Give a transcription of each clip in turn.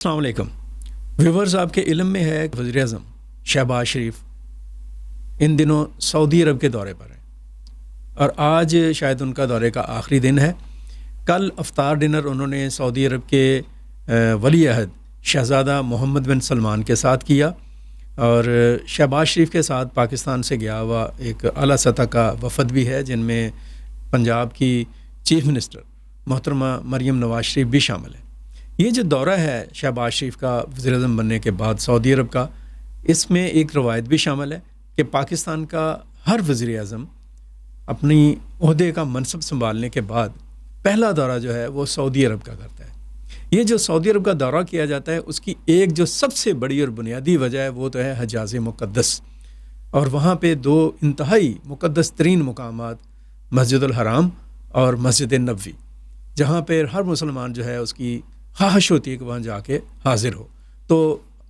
السلام علیکم ویورز، آپ کے علم میں ہے وزیر اعظم شہباز شریف ان دنوں سعودی عرب کے دورے پر ہیں اور آج شاید ان کا دورے کا آخری دن ہے۔ کل افطار ڈنر انہوں نے سعودی عرب کے ولی عہد شہزادہ محمد بن سلمان کے ساتھ کیا اور شہباز شریف کے ساتھ پاکستان سے گیا ہوا ایک اعلیٰ سطح کا وفد بھی ہے، جن میں پنجاب کی چیف منسٹر محترمہ مریم نواز شریف بھی شامل ہے۔ یہ جو دورہ ہے شہباز شریف کا وزیر اعظم بننے کے بعد سعودی عرب کا، اس میں ایک روایت بھی شامل ہے کہ پاکستان کا ہر وزیر اعظم اپنی عہدے کا منصب سنبھالنے کے بعد پہلا دورہ جو ہے وہ سعودی عرب کا کرتا ہے۔ یہ جو سعودی عرب کا دورہ کیا جاتا ہے، اس کی ایک جو سب سے بڑی اور بنیادی وجہ ہے وہ تو ہے حجاز مقدس، اور وہاں پہ دو انتہائی مقدس ترین مقامات مسجد الحرام اور مسجد نبوی، جہاں پہ ہر مسلمان جو ہے اس کی خواہش ہوتی ہے کہ وہاں جا کے حاضر ہو۔ تو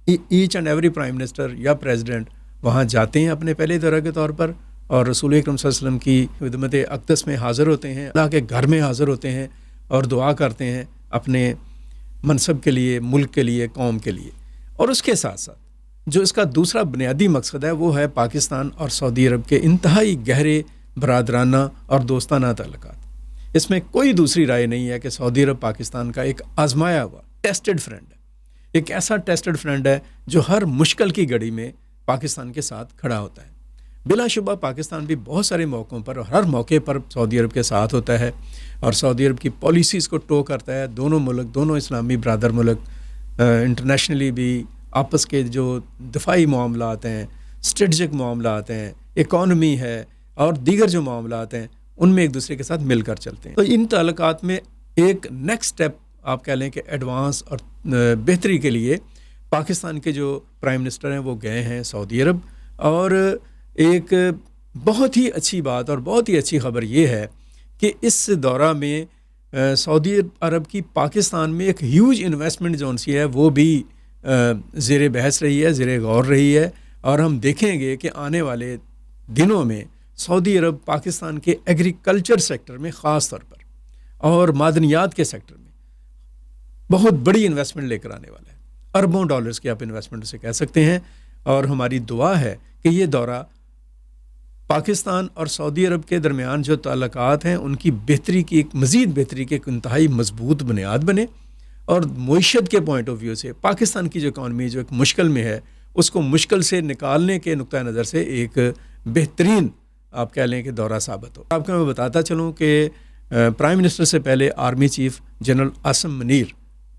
each and every prime minister یا پریزیڈنٹ وہاں جاتے ہیں اپنے پہلے دورہ کے طور پر، اور رسول اکرم صلی اللہ علیہ وسلم کی خدمت اقدس میں حاضر ہوتے ہیں، اللہ کے گھر میں حاضر ہوتے ہیں اور دعا کرتے ہیں اپنے منصب کے لیے، ملک کے لیے، قوم کے لیے۔ اور اس کے ساتھ ساتھ جو اس کا دوسرا بنیادی مقصد ہے وہ ہے پاکستان اور سعودی عرب کے انتہائی گہرے برادرانہ اور دوستانہ تعلقات۔ اس میں کوئی دوسری رائے نہیں ہے کہ سعودی عرب پاکستان کا ایک آزمایا ہوا ٹیسٹڈ فرینڈ ہے، ایک ایسا ٹیسٹڈ فرینڈ ہے جو ہر مشکل کی گھڑی میں پاکستان کے ساتھ کھڑا ہوتا ہے۔ بلا شبہ پاکستان بھی بہت سارے موقعوں پر اور ہر موقع پر سعودی عرب کے ساتھ ہوتا ہے اور سعودی عرب کی پالیسیز کو ٹو کرتا ہے۔ دونوں ملک، دونوں اسلامی برادر ملک انٹرنیشنلی بھی آپس کے جو دفاعی معاملات ہیں، اسٹریٹجک معاملات ہیں، اکانومی ہے اور دیگر جو معاملات ہیں، ان میں ایک دوسرے کے ساتھ مل کر چلتے ہیں۔ تو ان تعلقات میں ایک نیکسٹ سٹیپ آپ کہہ لیں کہ ایڈوانس اور بہتری کے لیے پاکستان کے جو پرائم منسٹر ہیں وہ گئے ہیں سعودی عرب، اور ایک بہت ہی اچھی بات اور بہت ہی اچھی خبر یہ ہے کہ اس دورہ میں سعودی عرب کی پاکستان میں ایک ہیوج انویسٹمنٹ جو سی ہے وہ بھی زیر بحث رہی ہے، زیر غور رہی ہے، اور ہم دیکھیں گے کہ آنے والے دنوں میں سعودی عرب پاکستان کے ایگریکلچر سیکٹر میں خاص طور پر اور معدنیات کے سیکٹر میں بہت بڑی انویسٹمنٹ لے کر آنے والا ہے۔ اربوں ڈالرز کی آپ انویسٹمنٹ اسے کہہ سکتے ہیں، اور ہماری دعا ہے کہ یہ دورہ پاکستان اور سعودی عرب کے درمیان جو تعلقات ہیں ان کی بہتری کی، ایک مزید بہتری کی ایک انتہائی مضبوط بنیاد بنے، اور معیشت کے پوائنٹ آف ویو سے پاکستان کی جو اکانومی جو ایک مشکل میں ہے اس کو مشکل سے نکالنے کے نقطہ نظر سے ایک بہترین آپ کہہ لیں کہ دورہ ثابت ہو۔ آپ کو میں بتاتا چلوں کہ پرائم منسٹر سے پہلے army chief general Asim Munir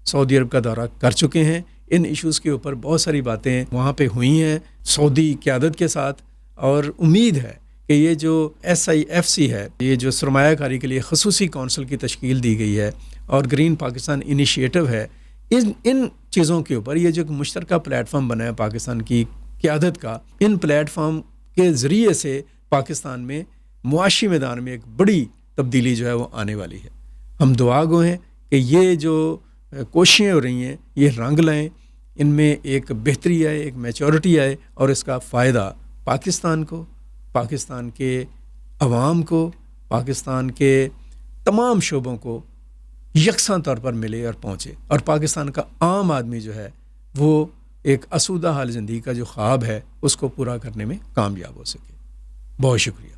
سعودی عرب کا دورہ کر چکے ہیں۔ ان ایشوز کے اوپر بہت ساری باتیں وہاں پہ ہوئی ہیں سعودی قیادت کے ساتھ، اور امید ہے کہ یہ جو SIFC ہے، یہ جو سرمایہ کاری کے لیے خصوصی کونسل کی تشکیل دی گئی ہے اور گرین پاکستان انیشیٹو ہے، ان چیزوں کے اوپر یہ جو مشترکہ پلیٹ فارم بنا ہے پاکستان کی قیادت کا، ان پلیٹ فارم کے ذریعے سے پاکستان میں معاشی میدان میں ایک بڑی تبدیلی جو ہے وہ آنے والی ہے۔ ہم دعا گو ہیں کہ یہ جو کوششیں ہو رہی ہیں یہ رنگ لائیں، ان میں ایک بہتری آئے، ایک میچورٹی آئے، اور اس کا فائدہ پاکستان کو، پاکستان کے عوام کو، پاکستان کے تمام شعبوں کو یکساں طور پر ملے اور پہنچے، اور پاکستان کا عام آدمی جو ہے وہ ایک آسودہ حال زندگی کا جو خواب ہے اس کو پورا کرنے میں کامیاب ہو سکے۔ بہت شکریہ۔